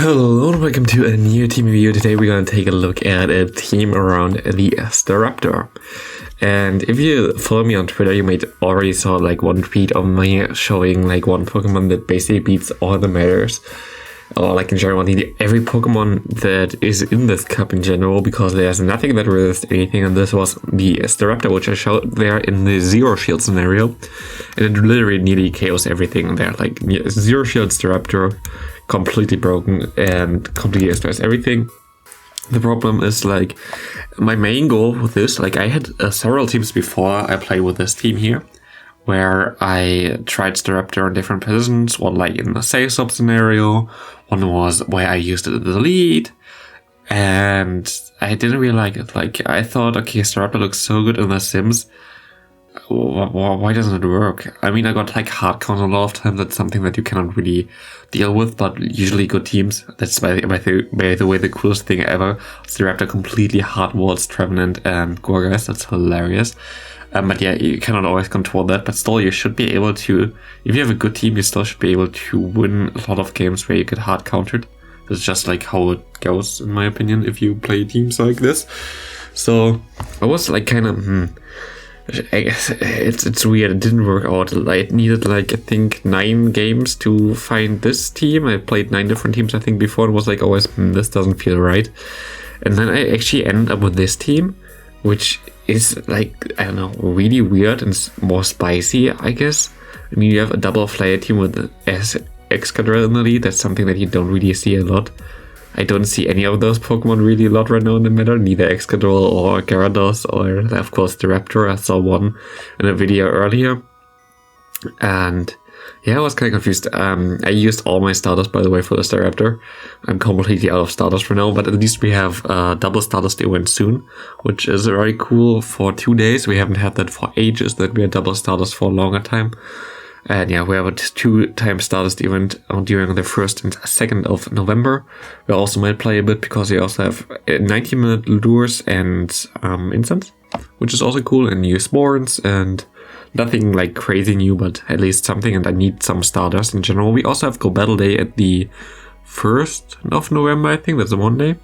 Hello and welcome to a new team review. Today we're going to take a look at a team around the Staraptor. And if you follow me on Twitter, you might already saw like one tweet of me showing like one Pokemon that basically beats all the matters. Or like in general, every Pokemon that is in this cup in general, because there's nothing that resists anything, and this was the Staraptor, which I showed there in the Zero Shield scenario. And it literally nearly KOs everything there, like Zero Shield Staraptor, completely broken and completely destroys everything. The problem is like my main goal with this, like I had several teams before I played with this team here, where I tried Staraptor in different positions, one like in the save swap scenario, one was where I used it in the lead, and I didn't really like it. Like I thought, okay, Staraptor looks so good in the Sims, why doesn't it work? I mean, I got like hard count a lot of times. That's something that you cannot really deal with, but usually good teams. That's by the way the coolest thing ever. Staraptor completely hard walls Trevenant and Gorgas. That's hilarious. But yeah, you cannot always control that, but still you should be able to, if you have a good team, you still should be able to win a lot of games where you get hard countered. That's just like how it goes, in my opinion, if you play teams like this. So I was like kind of, I guess it's weird. It didn't work out. I needed like I think 9 games to find this team. I played 9 different teams I think before, and was like always this doesn't feel right. And then I actually ended up with this team, which is like, I don't know, really weird and more spicy, I guess. I mean, you have a double flyer team with Excadrill in the lead. That's something that you don't really see a lot. I don't see any of those Pokemon really a lot right now in the meta, neither Excadrill or Gyarados or, of course, the Raptor. I saw one in a video earlier. And yeah, I was kind of confused. I used all my starters, by the way, for the Staraptor. I'm completely out of starters for now, but at least we have a double Stardust event soon, which is very cool for 2 days. We haven't had that for ages, that we had double Stardust for a longer time. And yeah, we have a 2-time Stardust event during the 1st and 2nd of November. We also might play a bit because we also have 90-minute lures and incense, which is also cool, and new Sporns and nothing like crazy new, but at least something, and I need some starters in general. We also have Go Battle Day at the 1st of November, I think, that's a Monday.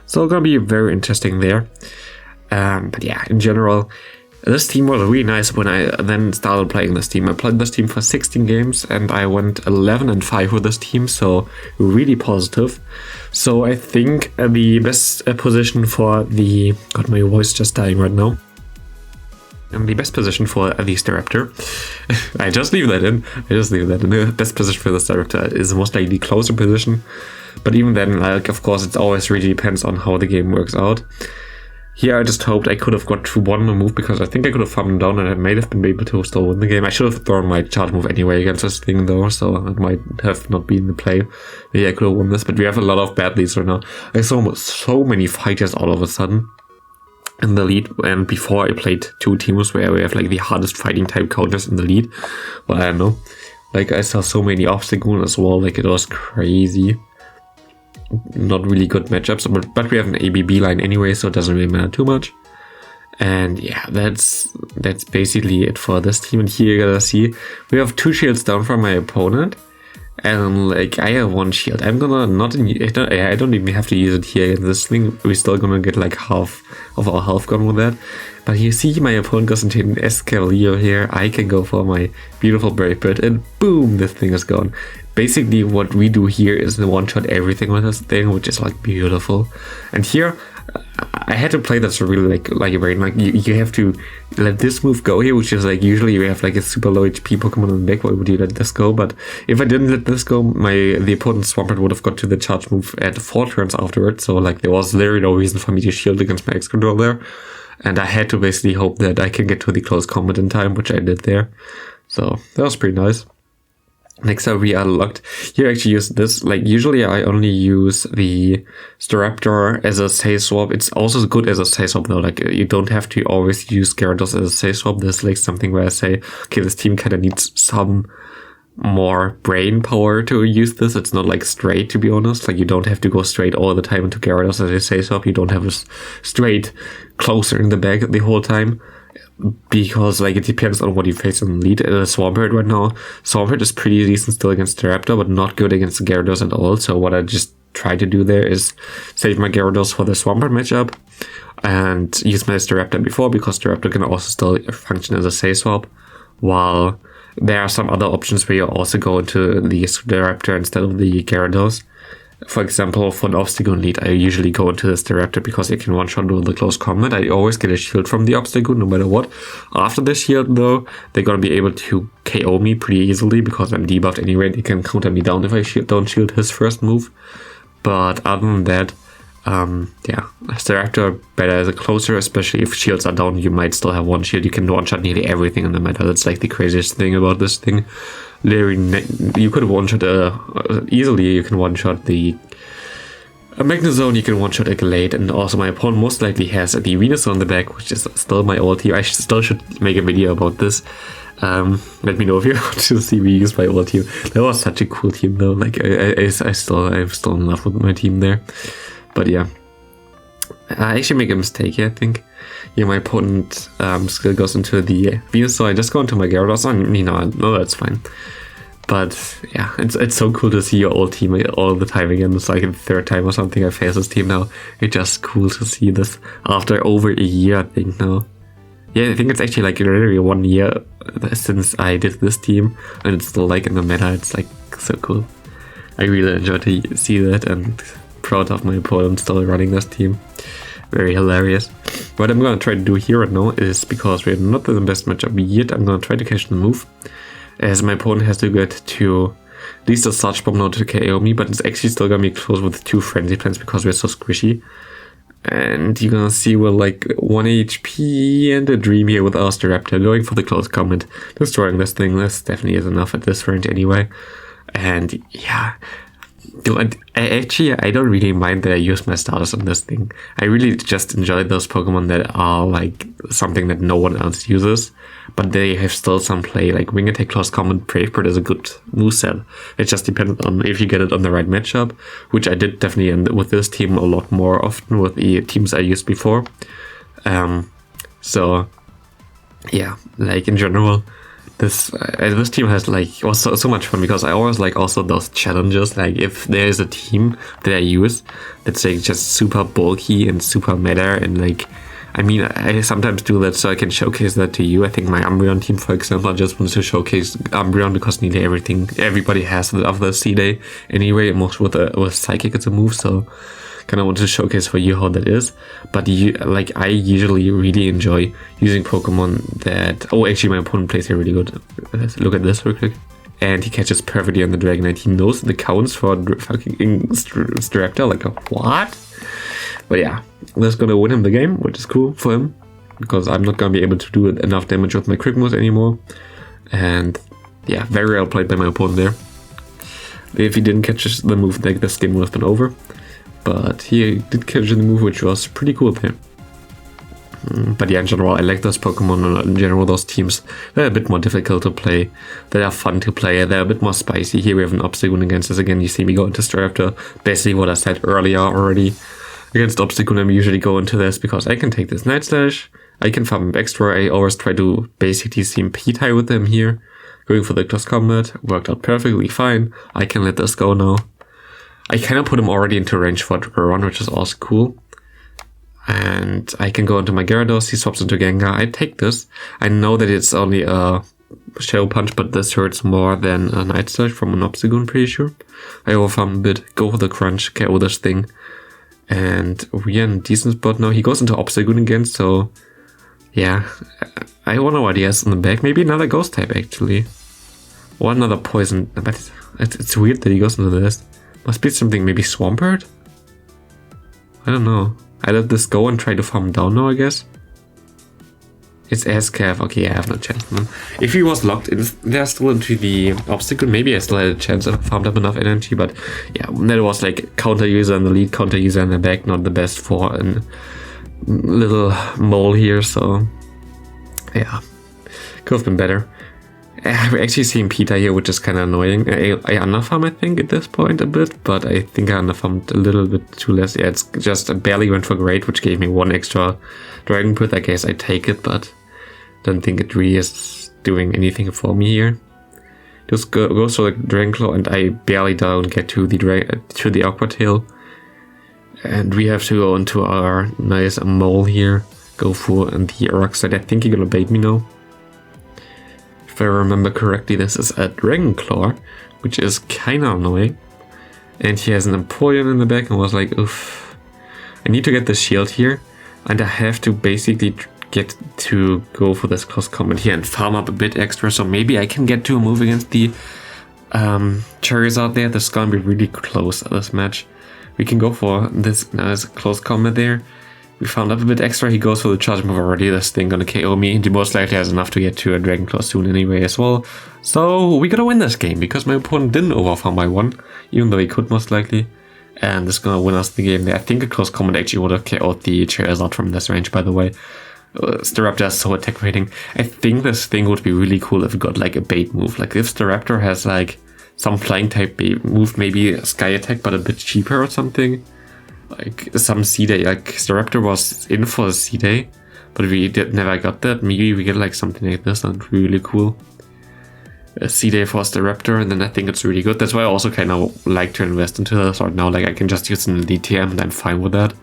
So it's gonna be very interesting there. But yeah, in general, this team was really nice when I then started playing this team. I played this team for 16 games and I went 11-5 with this team, so really positive. So I think the best position for the... God, my voice just dying right now. And the best position for the Staraptor, I just leave that in. The best position for the Staraptor is most likely the closer position. But even then, like, of course, it always really depends on how the game works out. Here I just hoped I could have got to one move, because I think I could have farmed him down and I might have been able to still win the game. I should have thrown my charge move anyway against this thing though, so it might have not been the play. Maybe I could have won this, but we have a lot of bad leads right now. I saw so many fighters all of a sudden in the lead, and before I played 2 teams where we have like the hardest fighting type counters in the lead. Well, I don't know. Like I saw so many obstacles as well, like it was crazy. Not really good matchups, but we have an ABB line anyway, so it doesn't really matter too much. And yeah, that's basically it for this team. And here you're gonna see we have 2 shields down from my opponent, and like I have 1 shield. I'm gonna I don't even have to use it here. This thing we're still gonna get like half of our health gone with that. But you see my opponent goes into an Escavalier here. I can go for my beautiful Brave Bird, and boom, this thing is gone. Basically what we do here is the one-shot everything with this thing, which is like beautiful. And here I had to play that so really like a brain. Like you have to let this move go here, which is like usually we have like a super low HP Pokemon on the deck. Why would you let this go? But if I didn't let this go, the opponent's Swampert would have got to the charge move at 4 turns afterwards. So like there was literally no reason for me to shield against my Excadrill there. And I had to basically hope that I can get to the close combat in time, which I did there. So that was pretty nice. Next up, we unlocked. Here I actually use this. Like usually I only use the Staraptor as a save swap. It's also good as a save swap though. Like you don't have to always use Gyarados as a save swap. There's like something where I say, okay, this team kind of needs some more brain power to use this. It's not like straight, to be honest. Like you don't have to go straight all the time into Gyarados as a save swap. You don't have a straight closer in the back the whole time. because like it depends on what you face in the lead. Swampert right now, Swampert is pretty decent still against Staraptor, but not good against Gyarados at all. So what I just try to do there is save my Gyarados for the Swampert matchup and use my Staraptor before, because Staraptor can also still function as a safe swap, while there are some other options where you also go into the Staraptor instead of the Gyarados. For example, for an Obstagoon lead, I usually go into the Staraptor because it can one-shot with the close combat. I always get a shield from the Obstagoon no matter what. After the shield though, they're gonna be able to KO me pretty easily because I'm debuffed anyway. They can counter me down if I don't shield his first move. But other than that, yeah, Staraptor better as a closer, especially if shields are down. You might still have one shield. You can one-shot nearly everything in the meta. That's like the craziest thing about this thing. Literally, you could one-shot easily. You can one-shot the Magnezone, you can one-shot a Glade, and also my opponent most likely has the Venusaur on the back, which is still my old team. I still should make a video about this. Let me know if you want to see me use my old team. That was such a cool team though. Like I'm still in love with my team there. But yeah, I actually make a mistake here, I think. Yeah, my opponent skill goes into the Venusaur. I just go into my Gyarados. No, that's fine. But yeah, it's so cool to see your old team all the time again. It's like the third time or something I face this team now. It's just cool to see this after over a year, I think now. Yeah, I think it's actually like literally 1 year since I did this team, and it's still like in the meta. It's like so cool. I really enjoy to see that, and proud of my opponent still running this team. Very hilarious. What I'm gonna try to do here right now is, because we're not in the best matchup yet, I'm gonna try to catch the move, as my opponent has to get to at least a Surge Bomb now to KO me, but it's actually still gonna be close with 2 Frenzy Plants because we're so squishy. And you're gonna see we're like 1 HP and a Dream here with our Staraptor, going for the close combat, destroying this thing. This definitely is enough at this range anyway. And yeah, I don't really mind that I use my starters on this thing. I really just enjoy those Pokemon that are like something that no one else uses, but they have still some play. Like Wing Attack, Close Combat, Brave Bird is a good moveset. It just depends on if you get it on the right matchup, which I did definitely with this team a lot more often with the teams I used before. So yeah, like in general, this team has like also so much fun, because I always like also those challenges. Like if there is a team that I use that's like just super bulky and super meta, and like, I mean, I sometimes do that so I can showcase that to you. I think my Umbreon team, for example, I just wanted to showcase Umbreon because nearly everybody has it after the C-Day anyway. Most with Psychic it's a move, so kind of want to showcase for you how that is. But I usually really enjoy using Pokemon that... Oh, actually my opponent plays here really good. Let's look at this real quick. And he catches perfectly on the Dragonite. He knows the counts for fucking Staraptor. Like, what? But yeah, that's gonna win him the game, which is cool for him, because I'm not gonna be able to do enough damage with my Quick Moves anymore. And yeah, very well played by my opponent there. If he didn't catch the move, like, the game would have been over. But he did catch the move, which was pretty cool there. But yeah, in general, I like those Pokemon, in general, those teams. They're a bit more difficult to play. They are fun to play. They're a bit more spicy. Here we have an Obstagoon against us again. You see me go into Staraptor. Basically what I said earlier already. Against Obstagoon, I'm usually go into this because I can take this Night Slash. I can farm him extra. I always try to basically seem P-tie with them here. Going for the close combat. Worked out perfectly fine. I can let this go now. I kind of put him already into range for a run, which is also cool. And I can go into my Gyarados, he swaps into Gengar. I take this. I know that it's only a Shadow Punch, but this hurts more than a Night Slash from an Obstagoon, pretty sure. I overfarm a bit, go for the crunch, KO this thing. And we're in a decent spot now. He goes into Obstagoon again, so yeah. I wonder what he has in the back. Maybe another Ghost type, actually. Or another Poison. But it's weird that he goes into this. Must be something, maybe Swampert? I don't know. I let this go and try to farm down now, I guess. It's Ascav. Okay, I have no chance. If he was locked in there still into the Obstacle, maybe I still had a chance if I farmed up enough energy. But yeah, that was like counter user in the lead, counter user in the back. Not the best for a little mole here, so yeah. Could have been better. I've actually seen Peter here, which is kind of annoying. I underfarm, I think, at this point a bit, but I think I underfarmed a little bit too less. Yeah, it's just barely went for great, which gave me 1 extra Dragin Breath. I guess I take it, but don't think it really is doing anything for me here. Just goes for the Dragon Claw, and I barely don't get to the Aqua Tail. And we have to go into our nice mole here. Go for the rock side. I think you're gonna bait me now. If I remember correctly, this is a Dragon Claw, which is kinda annoying. And he has an Empoleon in the back and was like, oof. I need to get the shield here, and I have to basically get to go for this close combat here and farm up a bit extra, so maybe I can get to a move against the Charizard there. This is gonna be really close at this match. We can go for this nice close combat there. We found up a bit extra. He goes for the charge move already. This thing gonna KO me. He most likely has enough to get to a Dragon Claw soon anyway as well. So we gotta win this game because my opponent didn't overfarm by 1, even though he could most likely. And this is gonna win us the game there. I think a close combat actually would have KO'd the Charizard from this range, by the way. Staraptor is so attack rating. I think this thing would be really cool if it got like a bait move. Like if Staraptor has like some flying type bait move, maybe a sky attack but a bit cheaper or something. Like some C-Day, like Staraptor was in for a C-Day, but we never got that. Maybe we get like something like this and really cool. A C-Day for Staraptor, and then I think it's really good. That's why I also kind of like to invest into this right now. Like I can just use an DTM and I'm fine with that.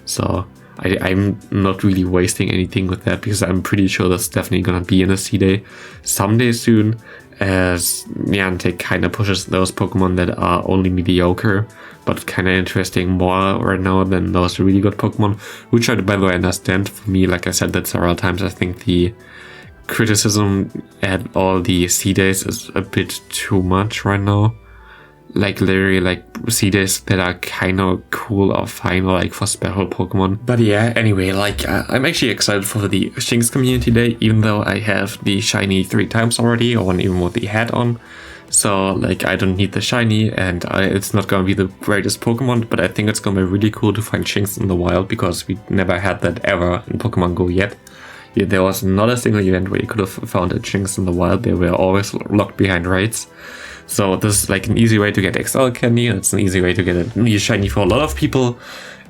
So I'm not really wasting anything with that because I'm pretty sure that's definitely gonna be in a C-Day someday soon. As Niantic kind of pushes those Pokemon that are only mediocre, but kind of interesting more right now than those really good Pokemon, which I, by the way, understand. For me, like I said that several times, I think the criticism at all the C-Days is a bit too much right now. Like literally like C-Days that are kind of cool or fine or like for special Pokemon. But yeah, anyway, like I'm actually excited for the Shinx Community Day, even though I have the shiny 3 times already, or one even with the hat on. So like I don't need the shiny, and it's not gonna be the greatest Pokemon, but I think it's gonna be really cool to find Shinx in the wild because we never had that ever in Pokemon Go yet. Yeah, there was not a single event where you could have found a Shinx in the wild. They were always locked behind raids. So this is like an easy way to get XL candy, and it's an easy way to get a new shiny for a lot of people.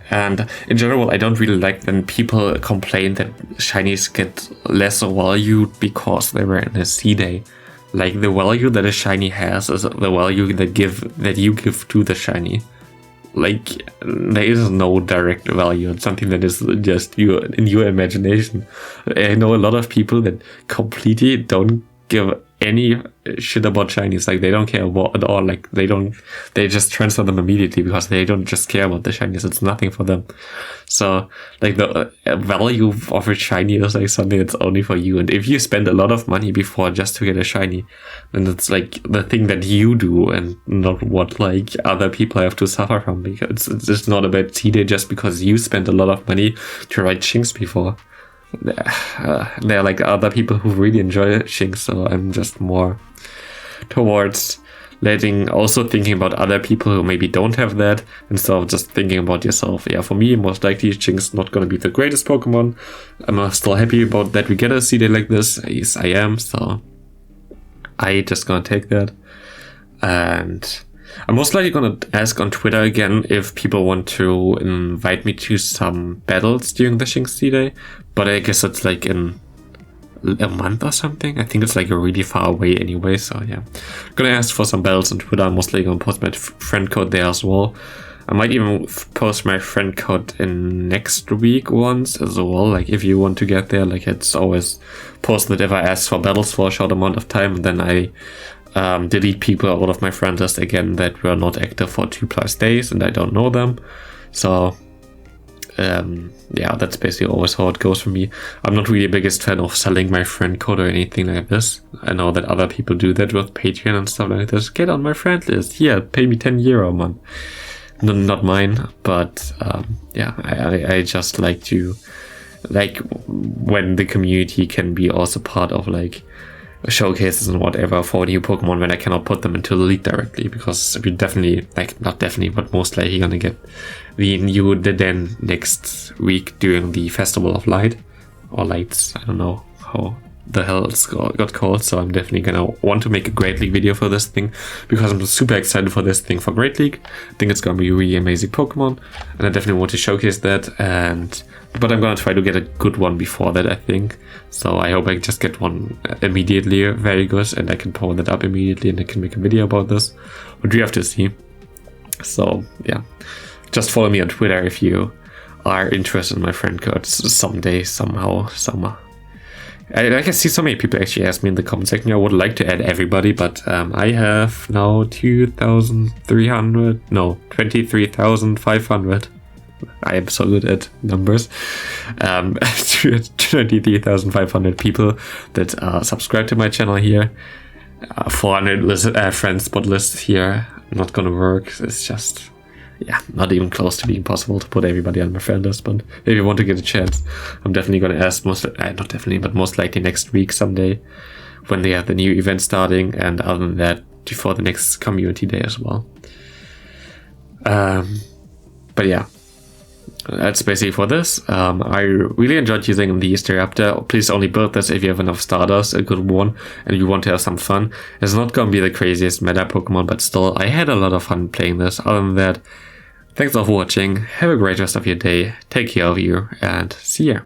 And in general, I don't really like when people complain that shinies get less valued because they were in a C-Day. Like the value that a shiny has is the value that you give to the shiny. Like there is no direct value. It's something that is just in your imagination. I know a lot of people that completely don't give any shit about shinies. Like they don't care about at all. Like they just transfer them immediately because they don't just care about the shinies. It's nothing for them. So like the value of a shiny is like something that's only for you. And if you spend a lot of money before just to get a shiny, then it's like the thing that you do and not what like other people have to suffer from, because it's just not about C-Day just because you spent a lot of money to ride Shinx before. There are like other people who really enjoy Shinx, so I'm just more towards also thinking about other people who maybe don't have that instead of just thinking about yourself. Yeah, for me, most likely Shinx not gonna be the greatest Pokemon. I'm still happy about that we get a C-Day like this. Yes, I am, so I just gonna take that. And I'm most likely gonna ask on Twitter again if people want to invite me to some battles during the Shinx C-Day, but I guess it's like in a month or something. I think it's like really far away anyway, so yeah. I'm gonna ask for some battles on Twitter. I'm mostly gonna post my friend code there as well. I might even post my friend code in next week once as well. Like if you want to get there, like it's always posted if I ask for battles for a short amount of time, and then I delete people out of my friend list again that were not active for 2+ days and I don't know them. So yeah, that's basically always how it goes for me. I'm not really the biggest fan of selling my friend code or anything like this. I know that other people do that with Patreon and stuff like this. Get on my friend list. Here, pay me €10 a month. No, not mine, but yeah, I just like to, like, when the community can be also part of like showcases and whatever for new Pokemon when I cannot put them into the league directly, because we definitely, like, not definitely, but most likely gonna get the new next week during the Festival of Light or Lights. I don't know how the hell it's got called. So I'm definitely gonna want to make a Great League video for this thing, because I'm super excited for this thing for Great League. I think it's gonna be a really amazing Pokemon, and I definitely want to showcase that. But I'm gonna try to get a good one before that, I think. So I hope I just get one immediately very good, and I can power that up immediately, and I can make a video about this. But we have to see. So yeah, just follow me on Twitter if you are interested in my friend code someday, somehow, somewhere. I can see so many people actually ask me in the comment section. I would like to add everybody, but I have now 23,500. I am so good at numbers. 23,500 people that are subscribed to my channel here. 400 friends spot list here. Not gonna work. It's just, yeah, not even close to being possible to put everybody on my friend list. But if you want to get a chance, I'm definitely gonna ask not definitely, but most likely next week someday, when they have the new event starting, and other than that, before the next community day as well. But yeah, that's basically for this. I really enjoyed using the Staraptor. Please only build this if you have enough starters, a good one, and you want to have some fun. It's not gonna be the craziest meta Pokemon, but still, I had a lot of fun playing this. Other than that, thanks for watching, have a great rest of your day, take care of you, and see ya.